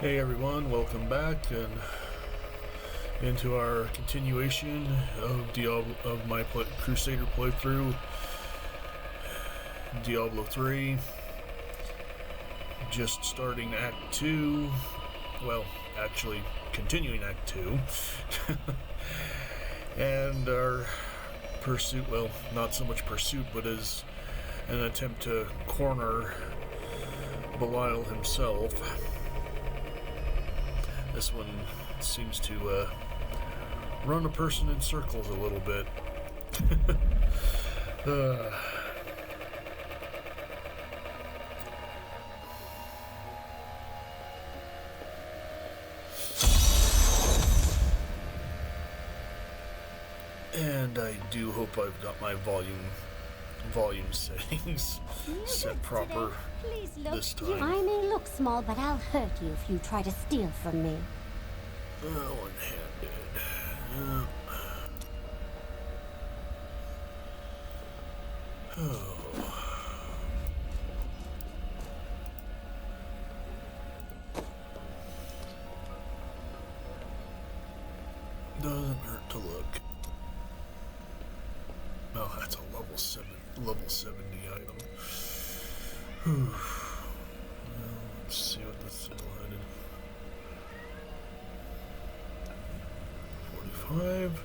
Hey everyone, welcome back and into our continuation of my Crusader playthrough, Diablo 3. Just starting Act 2. Well, actually continuing Act 2. And our pursuit, well, not so much pursuit, but as an attempt to corner Belial himself. This one seems to run a person in circles a little bit. And I do hope I've got my volume settings set proper this time. I may look small, but I'll hurt you if you try to steal from me. One-handed. Doesn't hurt to look. Oh, that's a level 70 item. Whew. Well, let's see what this single-handed. 45.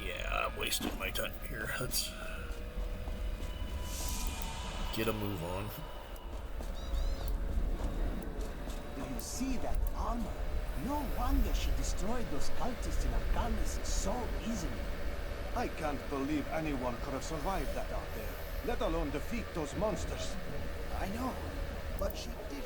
Yeah, I'm wasting my time here. Let's get a move on. Do you see that armor? No wonder she destroyed those cultists in Afghanistan so easily. I can't believe anyone could have survived that out there, let alone defeat those monsters. I know, but she did it.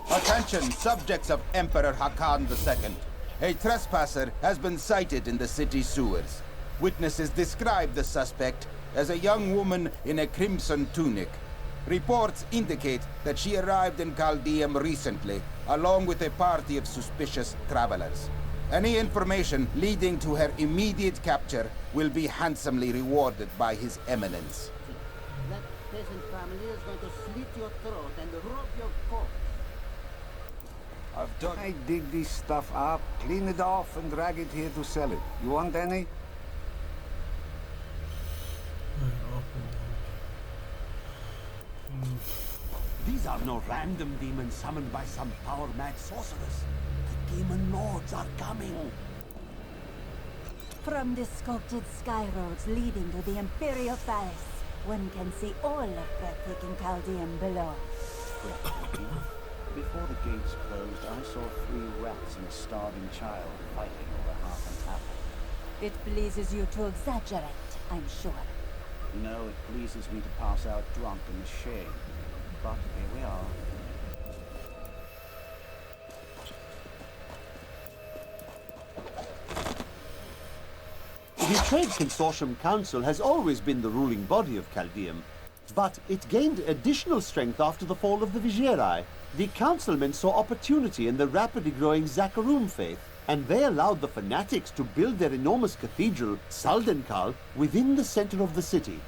Attention, subjects of Emperor Hakan II. A trespasser has been sighted in the city sewers. Witnesses describe the suspect as a young woman in a crimson tunic. Reports indicate that she arrived in Caldeum recently, along with a party of suspicious travelers. Any information leading to her immediate capture will be handsomely rewarded by His Eminence. That peasant family is going to slit your throat and rub your corpse. I've done. I dig this stuff up, clean it off, and drag it here to sell it. You want any? These are no random demons summoned by some power-mad sorceress. The demon lords are coming. From the sculpted sky roads leading to the Imperial Palace, one can see all of breathtaking Chaldean below. Before the gates closed, I saw 3 rats and a starving child fighting over half an apple. It pleases you to exaggerate, I'm sure. No, it pleases me to pass out drunk in the shade. But here we are. The Trade Consortium Council has always been the ruling body of Caldeum, but it gained additional strength after the fall of the Vigieri. The councilmen saw opportunity in the rapidly growing Zakarum faith, and they allowed the fanatics to build their enormous cathedral, Saldenkal, within the center of the city.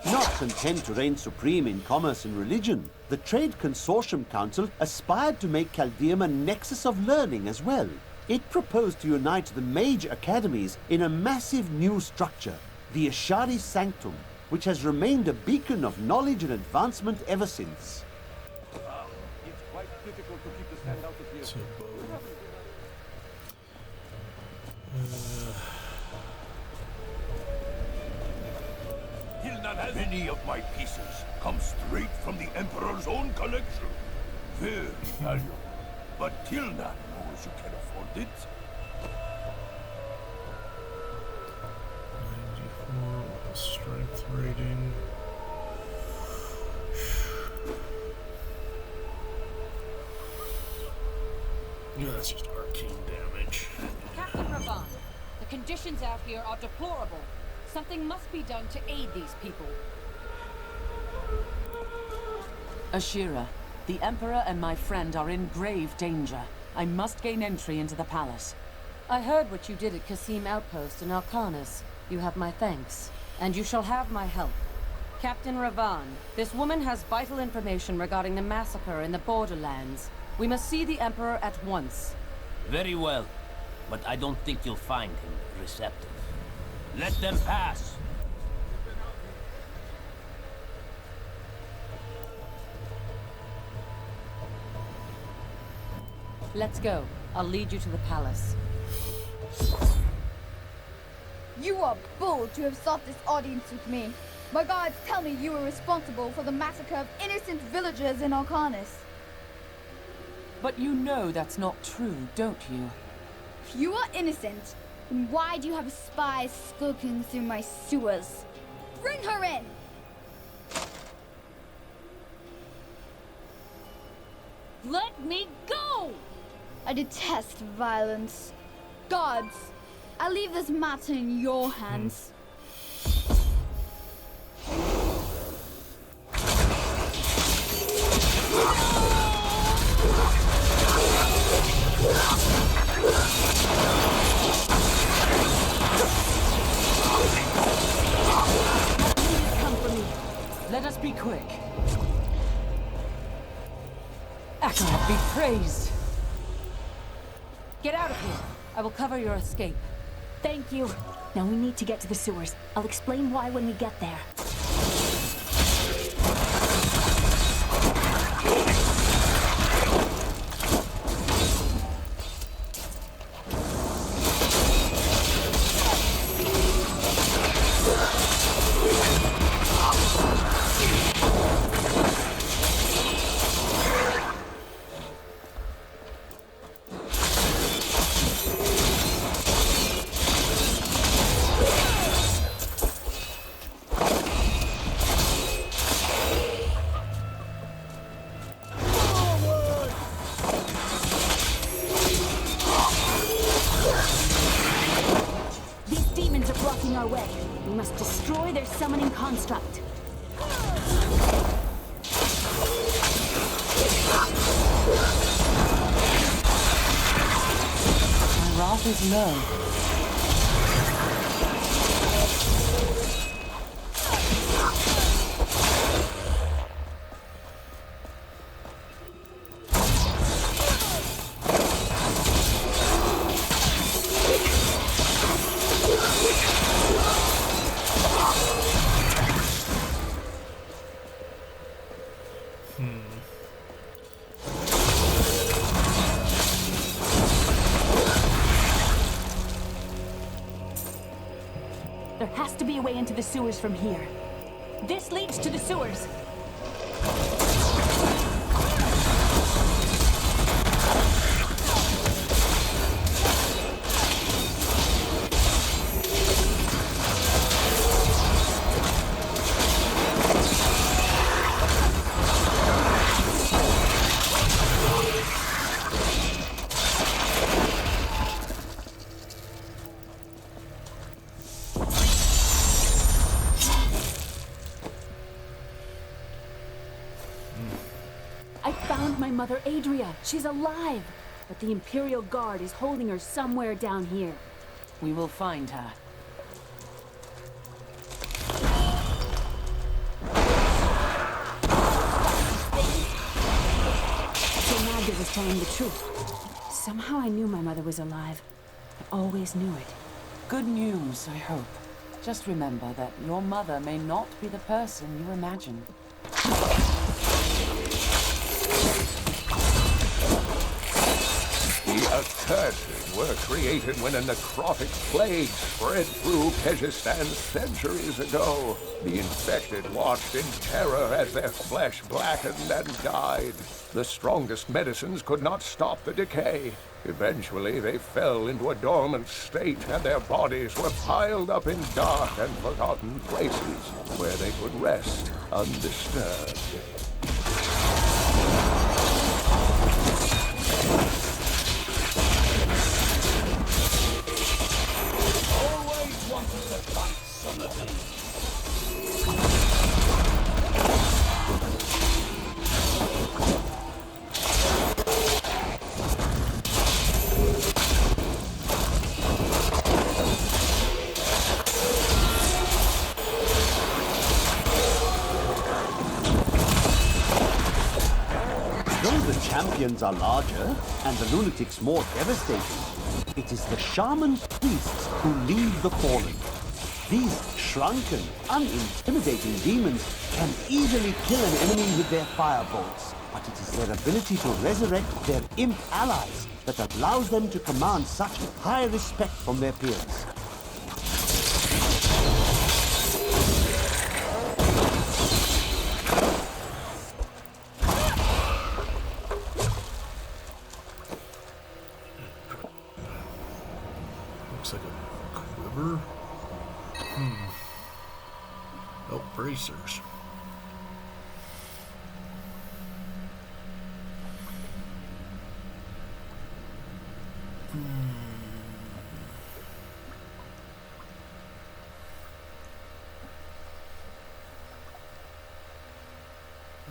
Not content to reign supreme in commerce and religion, the Trade Consortium Council aspired to make Caldeum a nexus of learning as well. It proposed to unite the mage academies in a massive new structure, the Ashari Sanctum, which has remained a beacon of knowledge and advancement ever since. It's quite difficult to keep the stand out of here. Many of my pieces come straight from the Emperor's own collection. Very valuable. But Tilna knows you can afford it. 94 with a strength rating. Yeah, that's just arcane damage. Captain Ravan, the conditions out here are deplorable. Something must be done to aid these people. Ashira, the Emperor and my friend are in grave danger. I must gain entry into the palace. I heard what you did at Qasim Outpost in Alcanas. You have my thanks. And you shall have my help. Captain Ravan, this woman has vital information regarding the massacre in the borderlands. We must see the Emperor at once. Very well, but I don't think you'll find him receptive. Let them pass! Let's go. I'll lead you to the palace. You are bold to have sought this audience with me. My guards tell me you were responsible for the massacre of innocent villagers in Arcanus. But you know that's not true, don't you? If you are innocent, then why do you have spies skulking through my sewers? Bring her in! Let me go! I detest violence. Guards, I leave this matter in your hands. Come for me. Let us be quick. Akarat be praised. Get out of here. I will cover your escape. Thank you. Now we need to get to the sewers. I'll explain why when we get there. Our way. We must destroy their summoning construct. My wrath is low. There has to be a way into the sewers from here. This leads to the sewers. I found my mother Adria. She's alive. But the Imperial Guard is holding her somewhere down here. We will find her. So Magda was telling the truth. Somehow I knew my mother was alive. I always knew it. Good news, I hope. Just remember that your mother may not be the person you imagine. The accursed were created when a necrotic plague spread through Kyrgyzstan centuries ago. The infected watched in terror as their flesh blackened and died. The strongest medicines could not stop the decay. Eventually, they fell into a dormant state, and their bodies were piled up in dark and forgotten places where they could rest undisturbed. champions are larger and the lunatics more devastating, it is the shaman priests who lead the fallen. These shrunken, unintimidating demons can easily kill an enemy with their firebolts, but it is their ability to resurrect their imp allies that allows them to command such high respect from their peers. Looks like a quiver. Oh, bracers.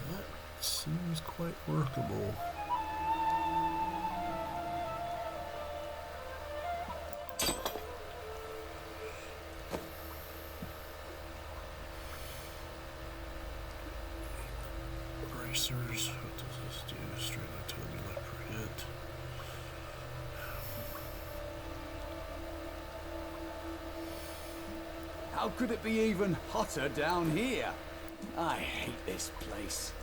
That seems quite workable. Bracers, what does this do? Straight on tubular per hit. How could it be even hotter down here? I hate this place.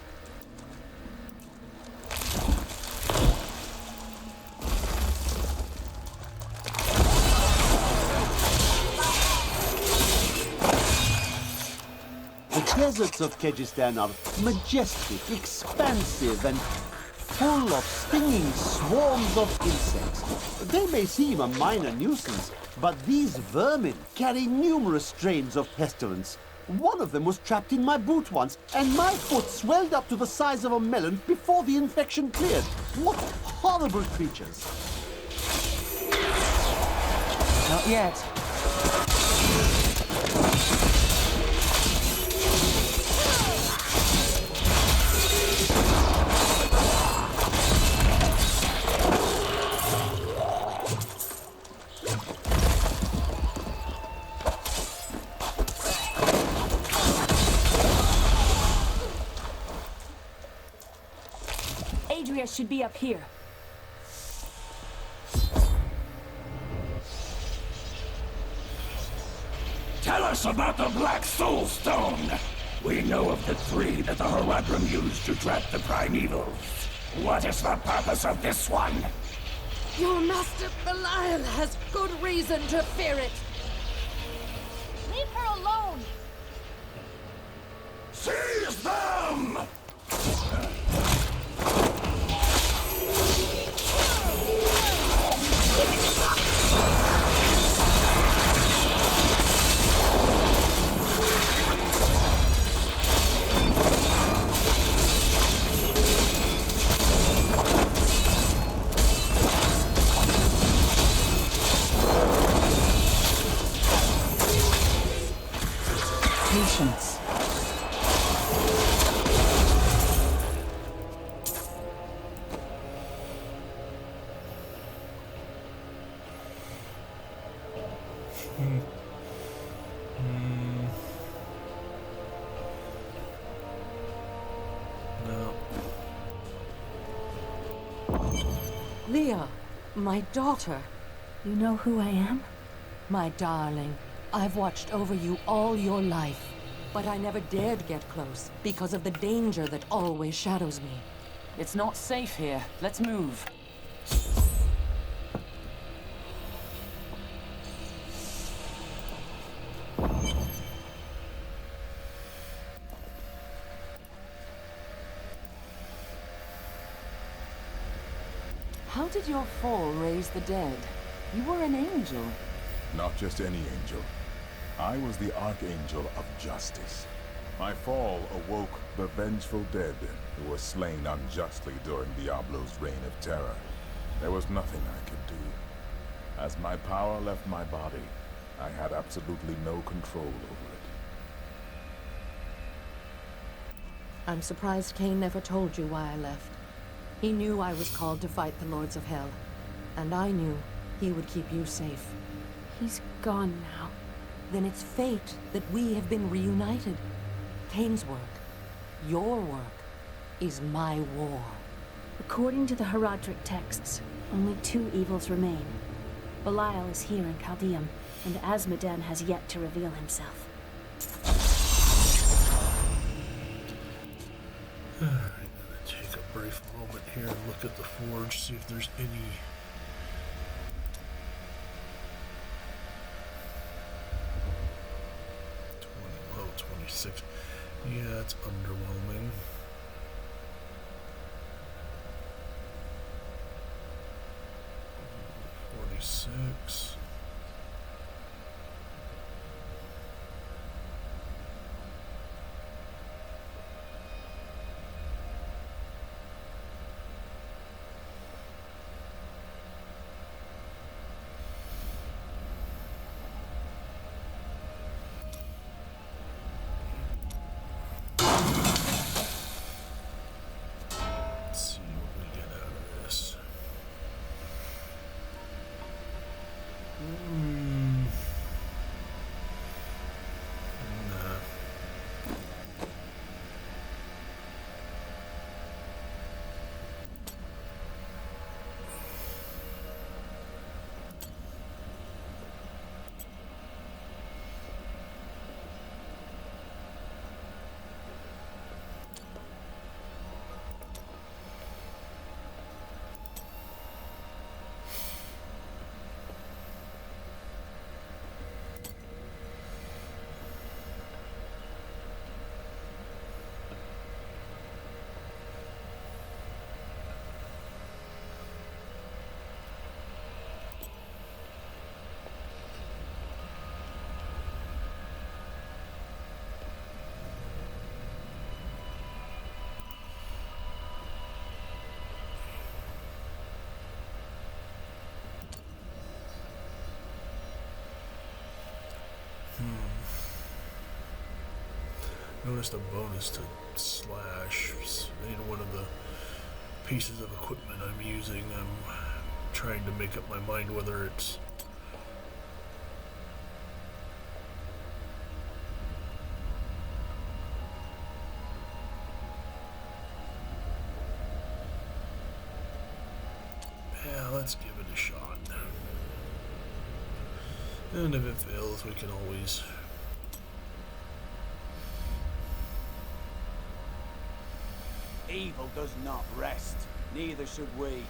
The deserts of Kyrgyzstan are majestic, expansive, and full of stinging swarms of insects. They may seem a minor nuisance, but these vermin carry numerous strains of pestilence. One of them was trapped in my boot once, and my foot swelled up to the size of a melon before the infection cleared. What horrible creatures! Not yet. Adria should be up here. Tell us about the Black Soul Stone! We know of the three that the Horadrim used to trap the primevals. What is the purpose of this one? Your master Belial has good reason to fear it. Leave her alone! Seize them! Patience. No. Leah, my daughter. You know who I am? My darling, I've watched over you all your life, but I never dared get close because of the danger that always shadows me. It's not safe here. Let's move. How did your fall raise the dead? You were an angel. Not just any angel. I was the Archangel of Justice. My fall awoke the vengeful dead who were slain unjustly during Diablo's reign of terror. There was nothing I could do. As my power left my body, I had absolutely no control over it. I'm surprised Cain never told you why I left. He knew I was called to fight the Lords of Hell, and I knew he would keep you safe. He's gone now. Then it's fate that we have been Cain's work, your work, is my war. But According to the Herodric texts, only 2 evils remain. Belial is here in Chaldeum, and Azmodan has yet to reveal himself. Alright, I'm gonna take a brief moment here and look at the forge, see if there's any 26. Yeah, it's underwhelming. $46. Noticed a bonus to slash. One of the pieces of equipment I'm using. I'm trying to make up my mind whether it's let's give it a shot. And if it fails, we can always Evil does not rest. Neither should we.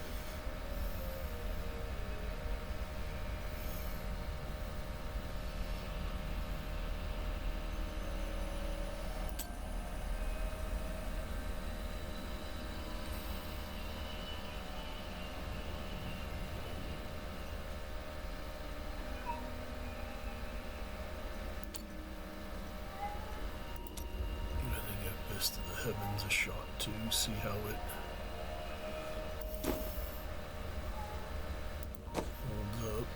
to the heavens a shot to see how it holds up.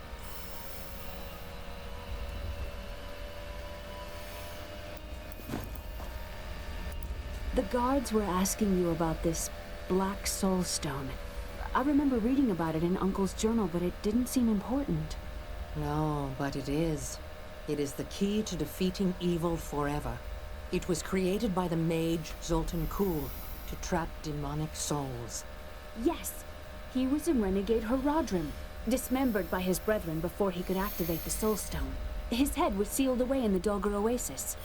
The guards were asking you about this black soul stone. I remember reading about it in Uncle's journal, but it didn't seem important. No, but it is. It is the key to defeating evil forever. It was created by the mage Zoltun Kulle to trap demonic souls. Yes, he was a renegade Herodrim, dismembered by his brethren before he could activate the soul stone. His head was sealed away in the Dogger Oasis.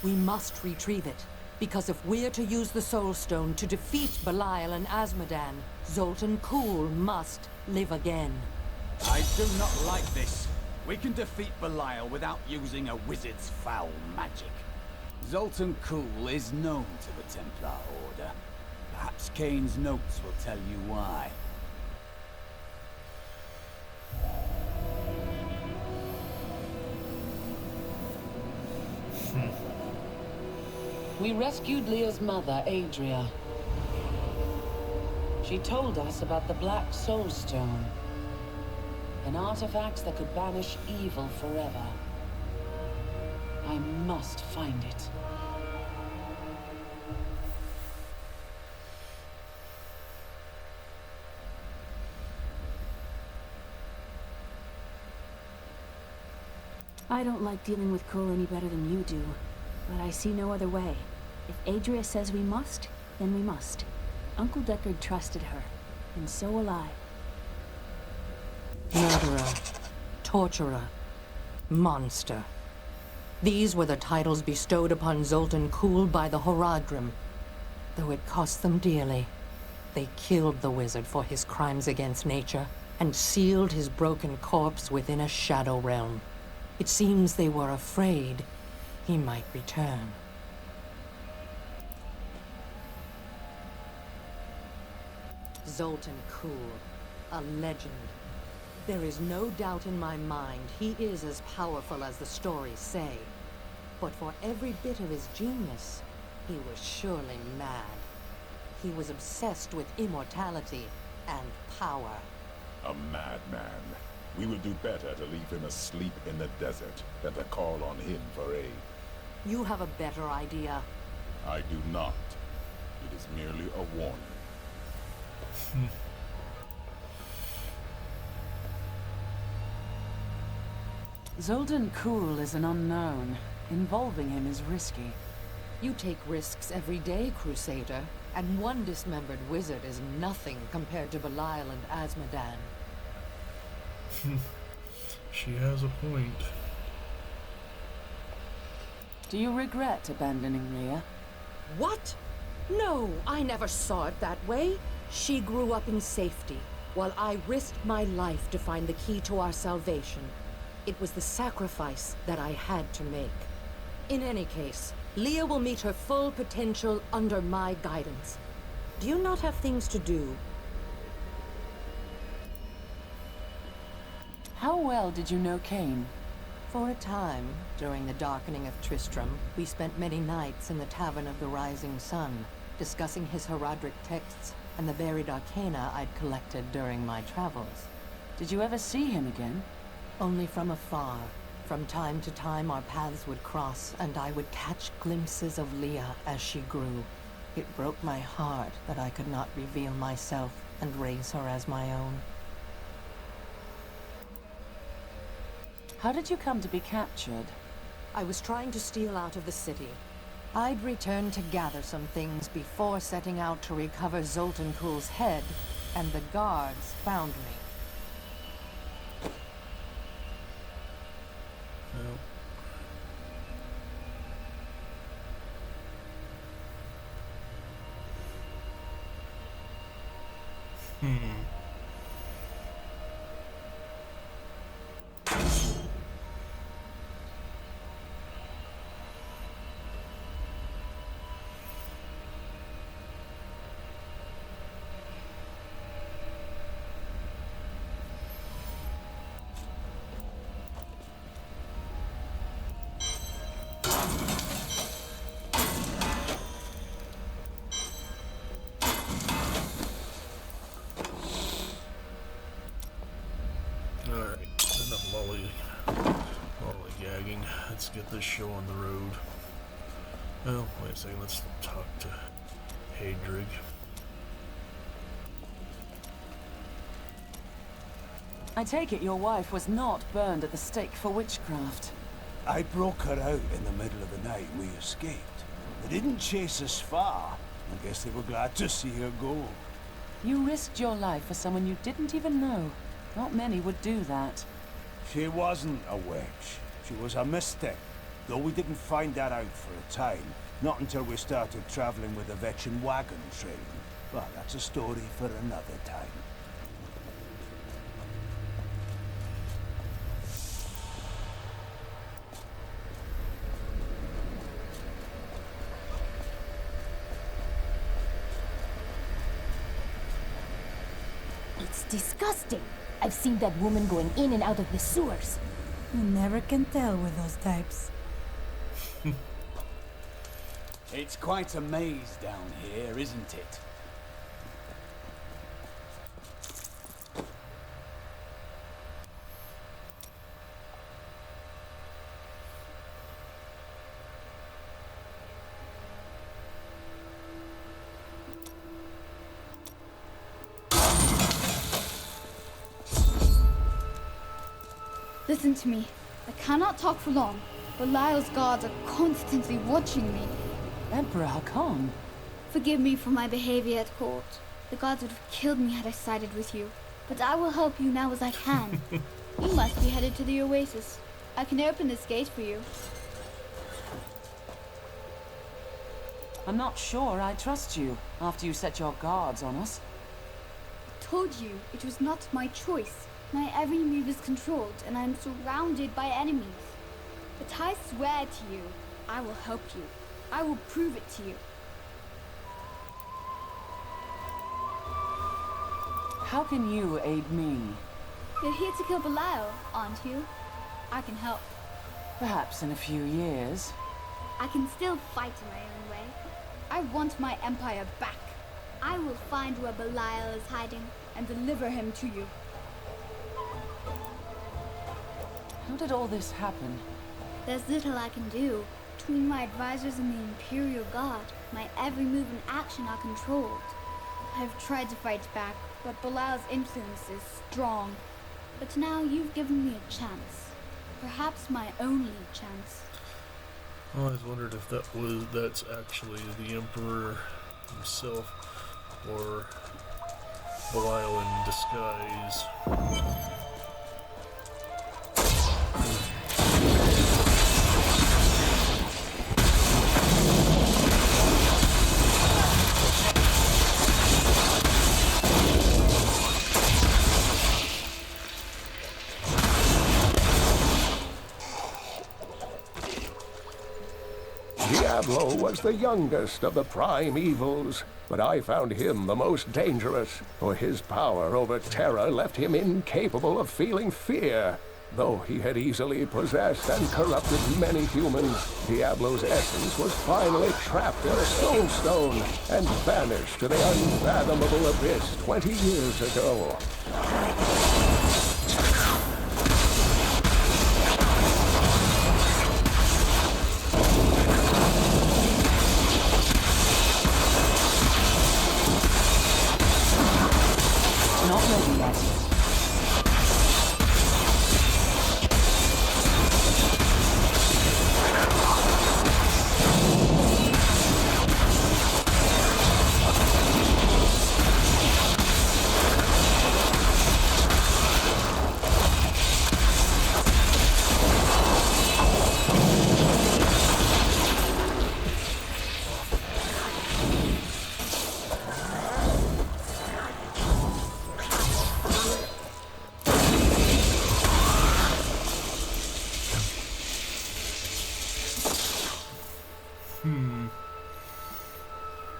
We must retrieve it, because if we're to use the soul stone to defeat Belial and Azmodan, Zoltun Kulle must live again. I do not like this. We can defeat Belial without using a wizard's foul magic. Zoltun Kulle is known to the Templar Order. Perhaps Kane's notes will tell you why. We rescued Leah's mother, Adria. She told us about the Black Soul Stone, an artifact that could banish evil forever. I must find it. I don't like dealing with Kulle any better than you do, but I see no other way. If Adria says we must, then we must. Uncle Deckard trusted her. and so will I. Murderer, torturer, monster. These were the titles bestowed upon Zoltun Kulle by the Horadrim. Though it cost them dearly, they killed the wizard for his crimes against nature and sealed his broken corpse within a shadow realm. It seems they were afraid he might return. Zoltun Kulle, a legend. There is no doubt in my mind he is as powerful as the stories say. But for every bit of his genius, he was surely mad. He was obsessed with immortality and power. A madman. We would do better to leave him asleep in the desert than to call on him for aid. You have a better idea. I do not. It is merely a warning. Zoltun Kulle is an unknown. Involving him is risky. You take risks every day, Crusader, and one dismembered wizard is nothing compared to Belial and Azmodan. She has a point. Do you regret abandoning Leah? What? No, I never saw it that way. She grew up in safety, while I risked my life to find the key to our salvation. It was the sacrifice that I had to make. In any case, Leah will meet her full potential under my guidance. Do you not have things to do? How well did you know Cain? For a time, during the darkening of Tristram, we spent many nights in the Tavern of the Rising Sun, discussing his Horadric texts and the buried arcana I'd collected during my travels. Did you ever see him again? Only from afar. From time to time our paths would cross, and I would catch glimpses of Leah as she grew. It broke my heart that I could not reveal myself and raise her as my own. How did you come to be captured? I was trying to steal out of the city. I'd returned to gather some things before setting out to recover Zoltun Kulle's head, and the guards found me. Alright, enough lollygagging. Let's get this show on the road. Well, wait a second, let's talk to Adria. I take it your wife was not burned at the stake for witchcraft. I broke her out in the middle of the night and we escaped. They didn't chase us far. I guess they were glad to see her go. You risked your life for someone you didn't even know. Not many would do that. She wasn't a witch. She was a mystic. Though we didn't find that out for a time. Not until we started traveling with the Vetchin wagon train. But that's a story for another time. It's disgusting. I've seen that woman going in and out of the sewers. You never can tell with those types. It's quite a maze down here, isn't it? Listen to me. I cannot talk for long. Belial's guards are constantly watching me. Emperor Hakan. Forgive me for my behavior at court. The gods would have killed me had I sided with you. But I will help you now as I can. You must be headed to the oasis. I can open this gate for you. I'm not sure I trust you after you set your guards on us. I told you it was not my choice. My every move is controlled, and I am surrounded by enemies. But I swear to you, I will help you. I will prove it to you. How can you aid me? You're here to kill Belial, aren't you? I can help. Perhaps in a few years. I can still fight in my own way. I want my empire back. I will find where Belial is hiding and deliver him to you. How did all this happen? There's little I can do. Between my advisors and the Imperial Guard, my every move and action are controlled. I've tried to fight back, but Belial's influence is strong. But now you've given me a chance. Perhaps my only chance. I always wondered if that's actually the Emperor himself or Belial in disguise. Diablo was the youngest of the prime evils, but I found him the most dangerous, for his power over terror left him incapable of feeling fear. Though he had easily possessed and corrupted many humans, Diablo's essence was finally trapped in a soulstone and vanished to the unfathomable abyss 20 years ago. Not ready yet.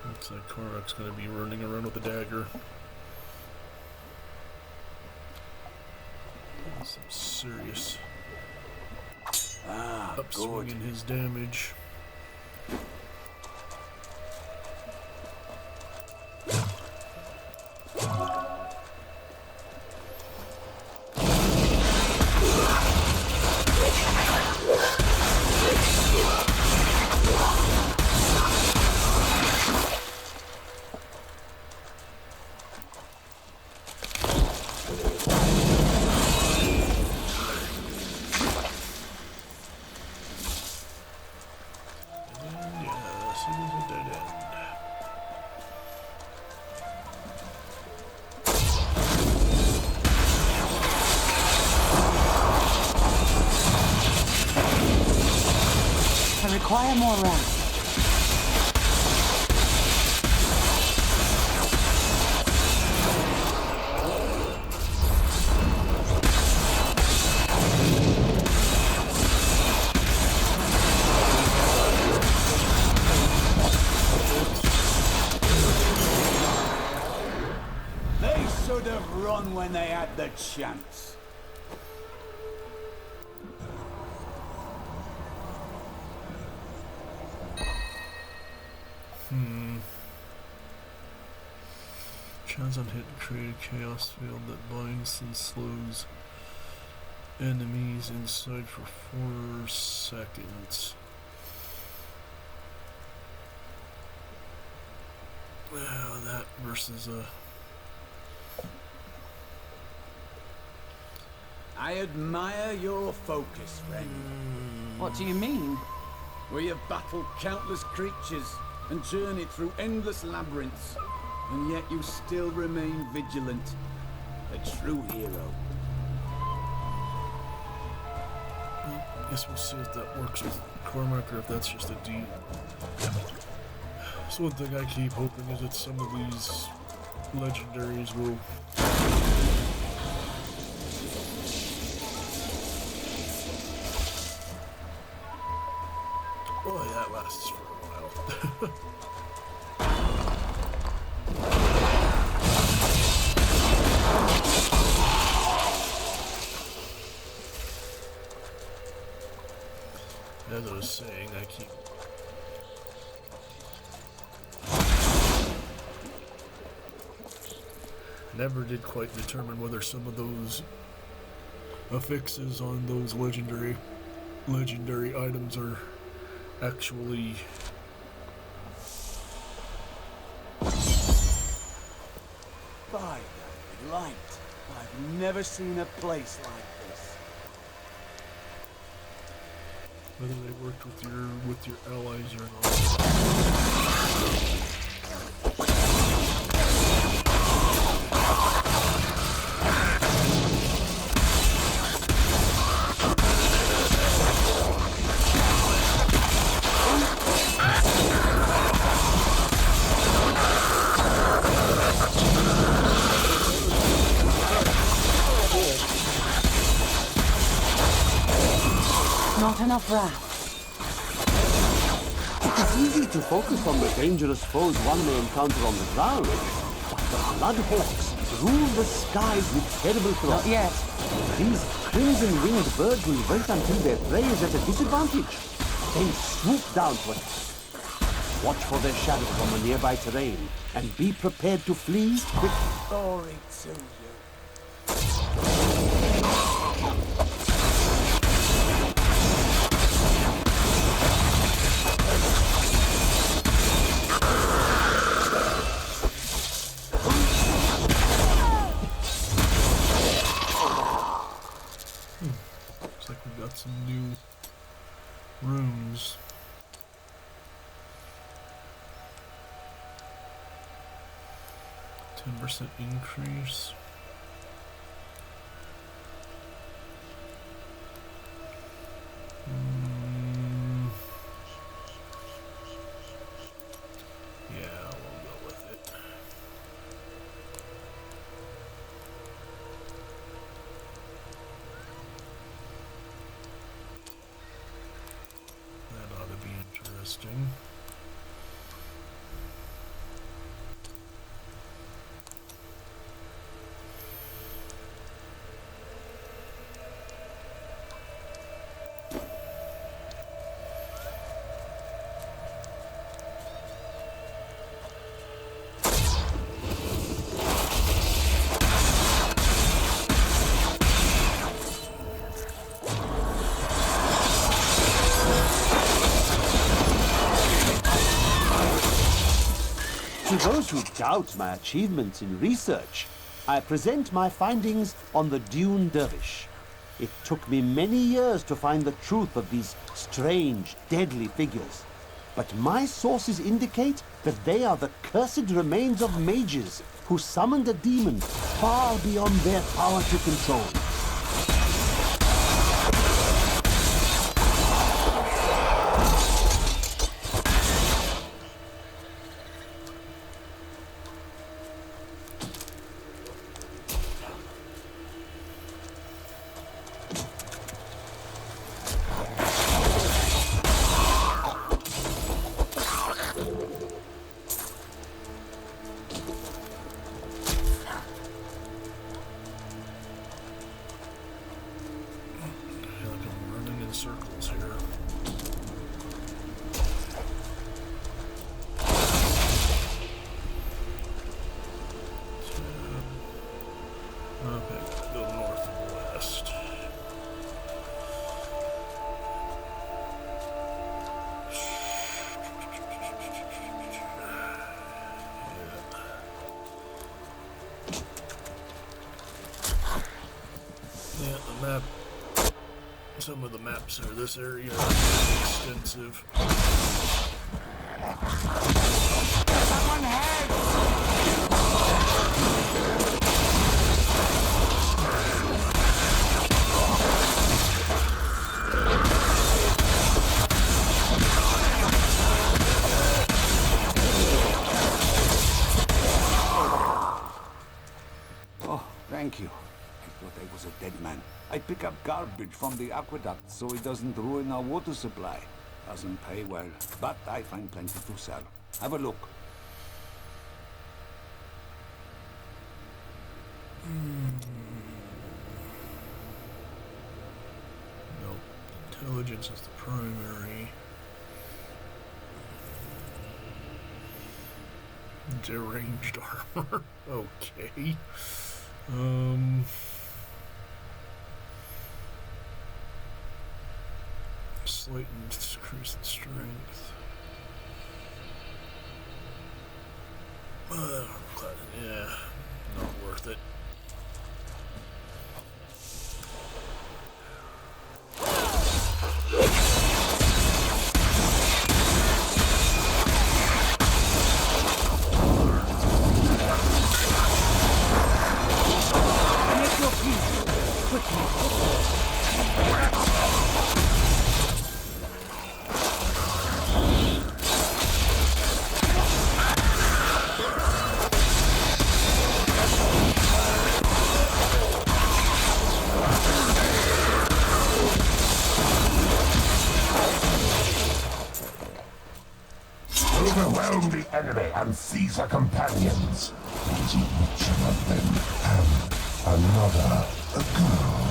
Looks like Korok's gonna be running around with a dagger. Some serious upswing in his damage. I require more rest. They should have run when they had the chance. Chance on hit create a chaos field that binds and slows enemies inside for 4 seconds. Well, that versus a... I admire your focus, friend. What do you mean? We have battled countless creatures and journeyed through endless labyrinths. And yet you still remain vigilant. A true hero. Well, guess we'll see if that works with Cormac or if that's just a deed. So one thing I keep hoping is that some of these legendaries will boy, that lasts for a while. As I was saying, I keep never did quite determine whether some of those affixes on those legendary items are actually By the light, I've never seen a place like this. whether they worked with your allies or not. Not enough wrath. It is easy to focus on the dangerous foes one may encounter on the ground, but the Bloodhawks rule the skies with terrible threats. Not yet. These crimson-winged birds will wait until their prey is at a disadvantage, then swoop down to attack. Watch for their shadows on the nearby terrain, and be prepared to flee quickly. Glory to you. Looks like we've got some new rooms. %10 increase. Yeah, we'll go with it. That ought to be interesting. To those who doubt my achievements in research, I present my findings on the Dune Dervish. It took me many years to find the truth of these strange, deadly figures. But my sources indicate that they are the cursed remains of mages who summoned a demon far beyond their power to control. Circles here. Okay, go north and west. Yeah, the map. Some of the maps are this area are extensive. Someone has! I pick up garbage from the aqueduct so it doesn't ruin our water supply. Doesn't pay well, but I find plenty to sell. Have a look. Nope. Intelligence is the primary. Deranged armor. Okay. Slight decrease in strength. Yeah, not worth it. Overwhelm the enemy and seize her companions. There's a witcher of them, and another, a girl.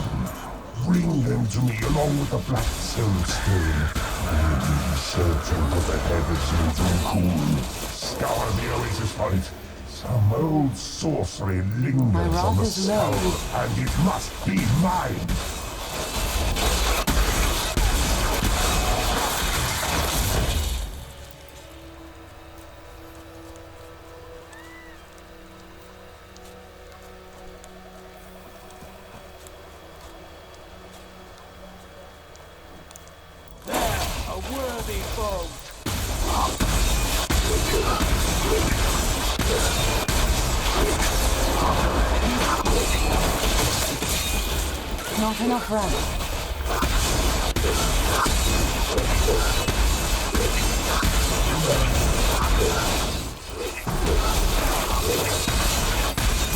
Bring them to me along with the black soulstone. We'll be searching for the head of Zoltun Kulle. Scour the oasis for it. Some old sorcery lingers on the skull, and it must be mine. Not enough rank.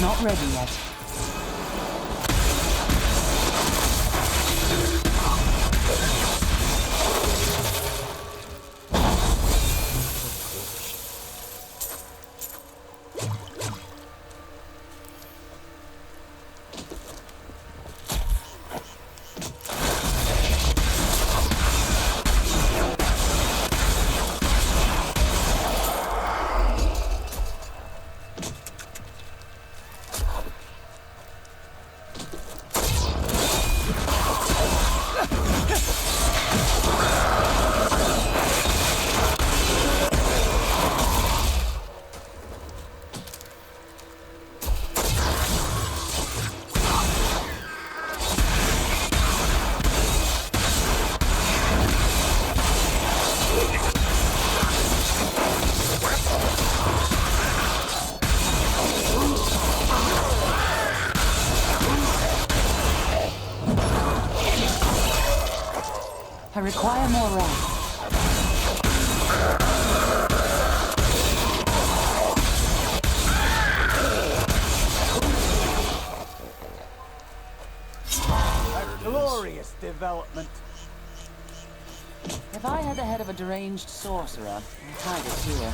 Not ready yet. I require more rank. A glorious development. If I had the head of a deranged sorcerer, I'd hide it here.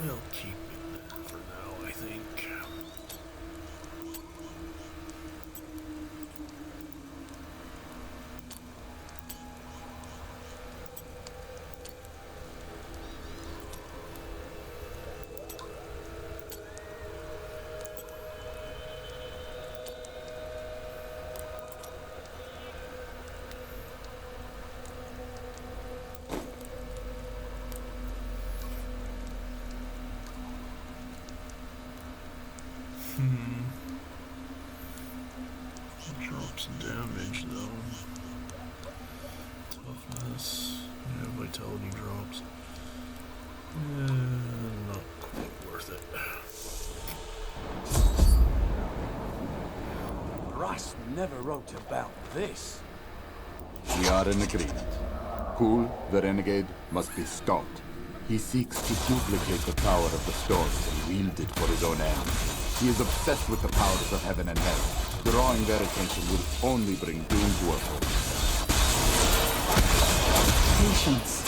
We'll keep it there for now, I think. damage though. Toughness. Yeah, vitality drops. Not quite worth it. Russ never wrote about this. We are in agreement. Kulle, the renegade, must be stopped. He seeks to duplicate the power of the storms and wield it for his own ends. He is obsessed with the powers of heaven and hell. Drawing their attention will only bring doom to us all. Patience.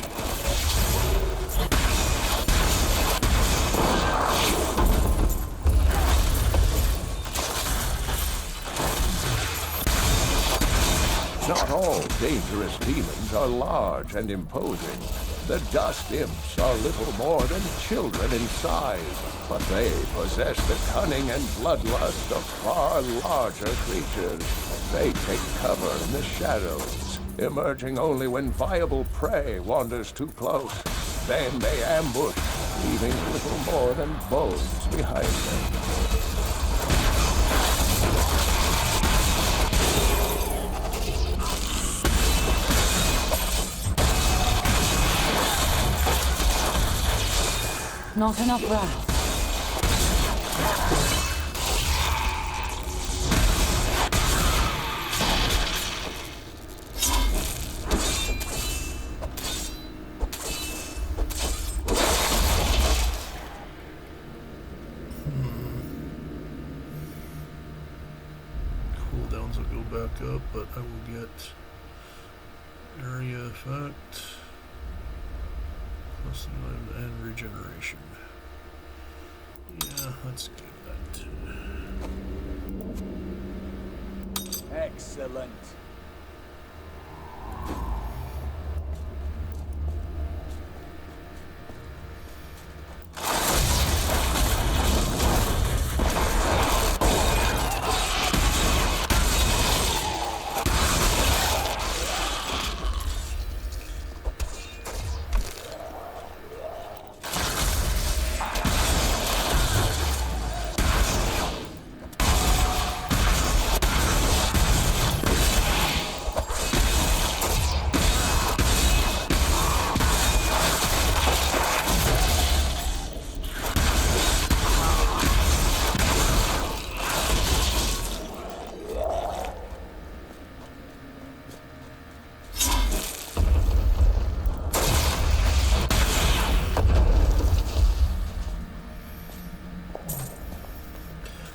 Not all dangerous demons are large and imposing. The dust imps are little more than children in size, but they possess the cunning and bloodlust of far larger creatures. They take cover in the shadows, emerging only when viable prey wanders too close. Then they ambush, leaving little more than bones behind them. Not enough rats. Cooldowns will go back up, but I will get area effect. Plus and regeneration. Yeah, let's give that. Excellent.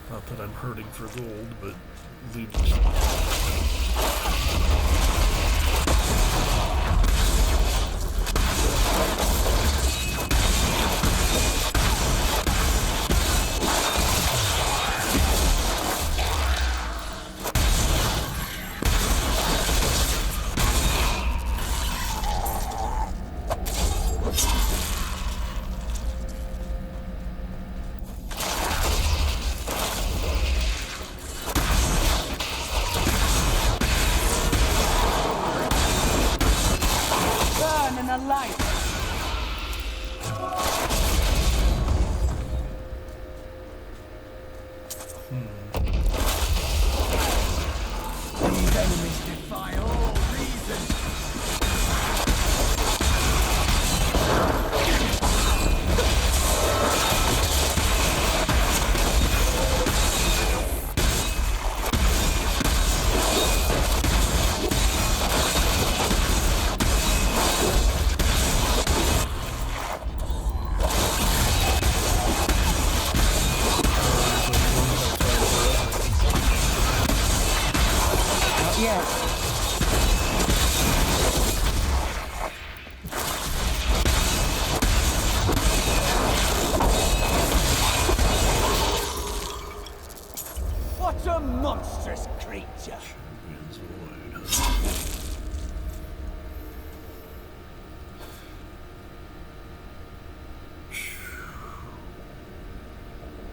Not that I'm hurting for gold, but leave. What a monstrous creature!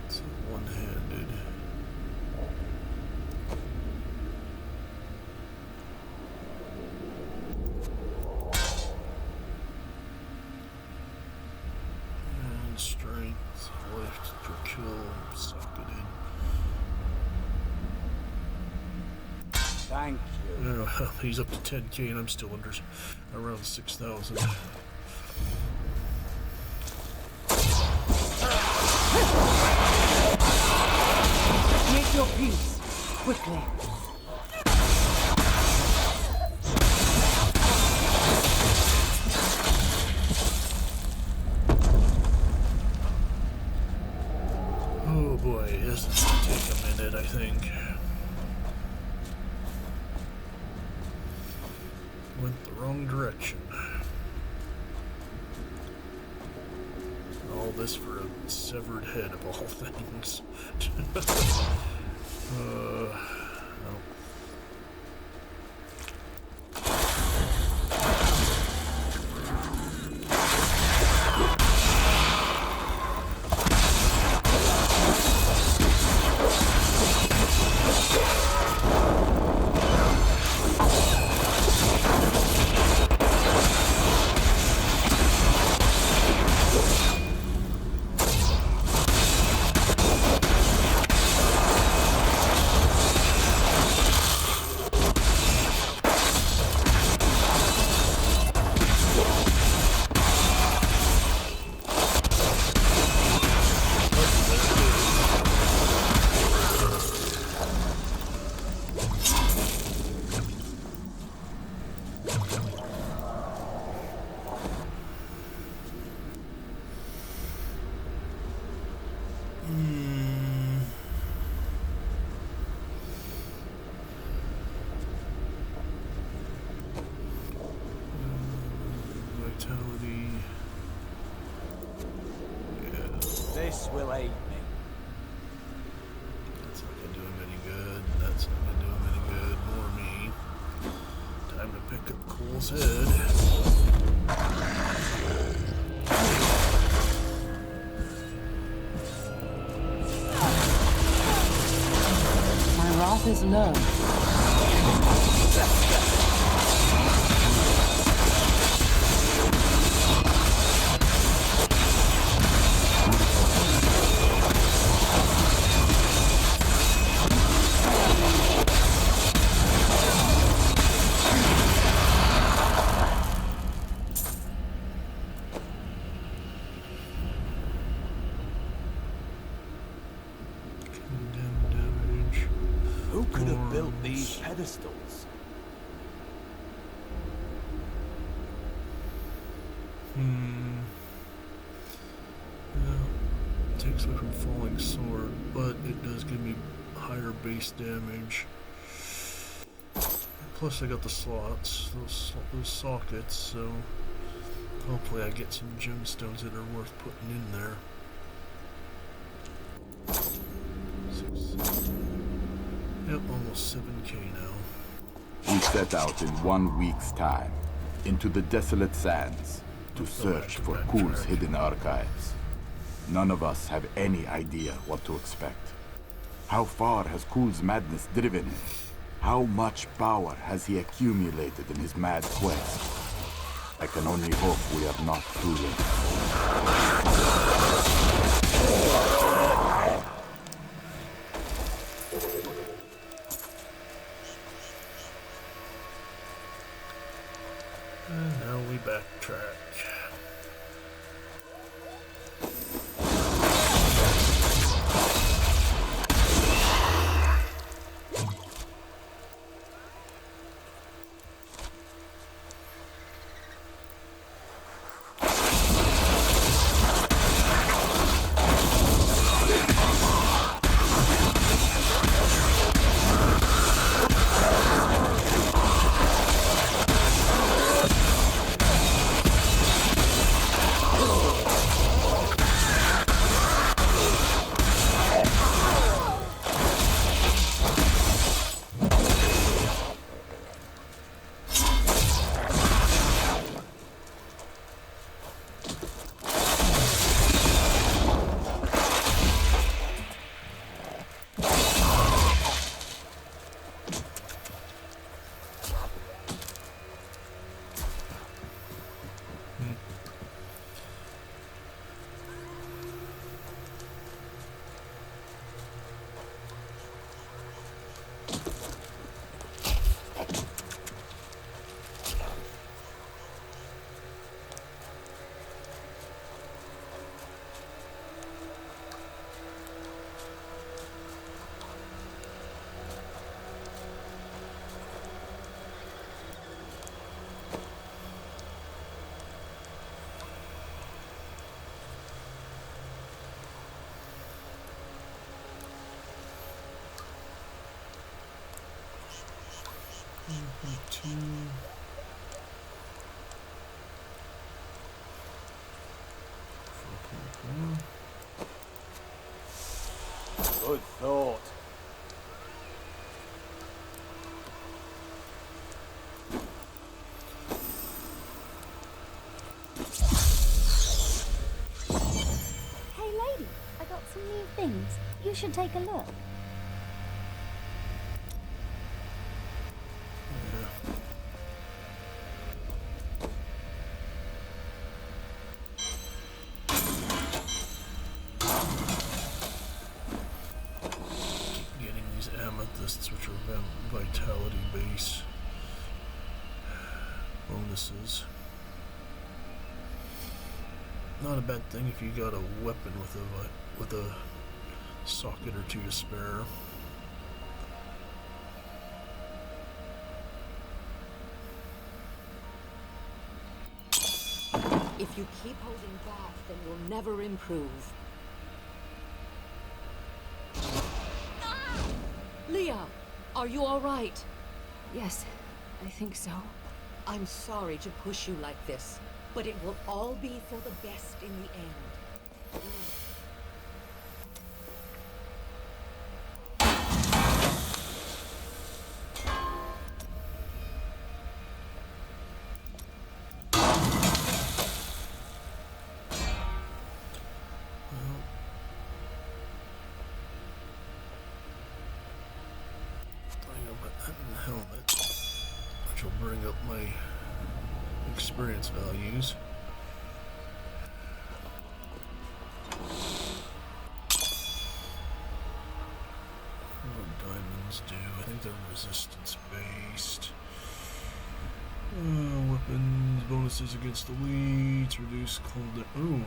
It's one-handed. And strength, lift per kill, socketed. Thank you. He's up to 10k and I'm still under around 6,000. Make your peace, quickly. Oh boy, this is gonna take a minute, I think. Went the wrong direction. All this for a severed head of all things. No. Vitality. Yeah. This will aid me. That's not gonna do him any good. That's not gonna do him any good. More me. Time to pick up Cole's head. My wrath is low. Who could have built these pedestals? Takes away from falling sword, but it does give me higher base damage. Plus I got the slots, those sockets, so hopefully I get some gemstones that are worth putting in there. Yep, almost 7k now. We set out in 1 week's time into the desolate sands to search for Kul's hidden archives. None of us have any idea what to expect. How far has Kul's madness driven him? How much power has he accumulated in his mad quest? I can only hope we are not too late. And now we backtrack. Good thought. Hey lady, I got some new things. You should take a look. Getting these amethysts, which are vitality base bonuses. Not a bad thing if you got a weapon with a socket or two to spare. If you keep holding back, then you'll never improve. Leah, are you all right? Yes, I think so. I'm sorry to push you like this, but it will all be for the best in the end. Helmet, which will bring up my experience values. What do diamonds do? I think they're resistance based. Weapons, bonuses against elites, reduce cold. Ooh,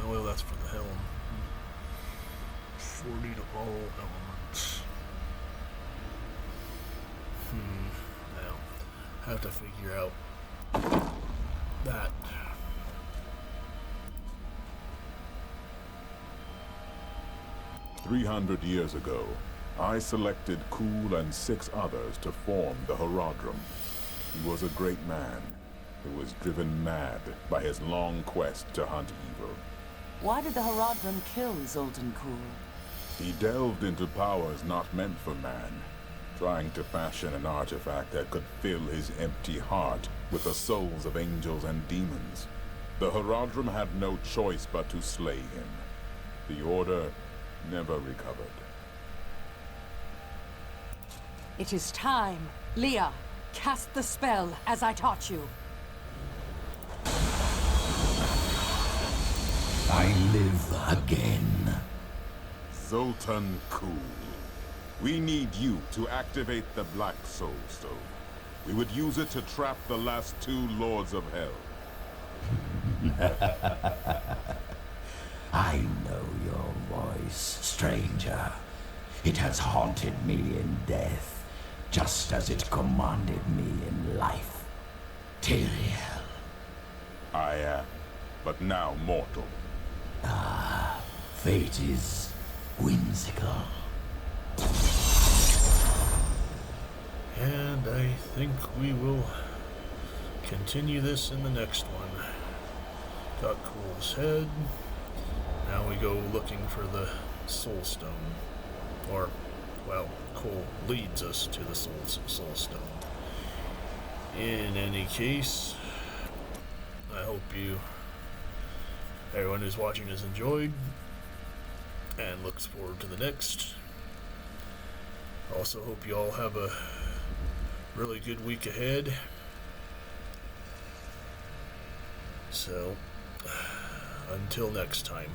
no, well, that's for the helm. 40 to all elements. Now, have to figure out that. "300 years ago, I selected Kulle and 6 others to form the Horadrim. He was a great man who was driven mad by his long quest to hunt evil. Why did the Horadrim kill Zoltun Kulle? He delved into powers not meant for man, trying to fashion an artifact that could fill his empty heart with the souls of angels and demons. The Horadrim had no choice but to slay him. The Order never recovered. It is time. Leah, cast the spell as I taught you. I live again. Zoltun Kulle. We need you to activate the Black Soul Stone. We would use it to trap the last 2 Lords of Hell. I know your voice, stranger. It has haunted me in death, just as it commanded me in life. Tyrael. I am, but now mortal. Ah, fate is whimsical. And I think we will continue this in the next one. Got Kulle's head. Now we go looking for the Soul Stone. Or, well, Kulle leads us to the Soul Stone. In any case, I hope everyone who's watching has enjoyed and looks forward to the next. Also hope you all have a really good week ahead. So, until next time.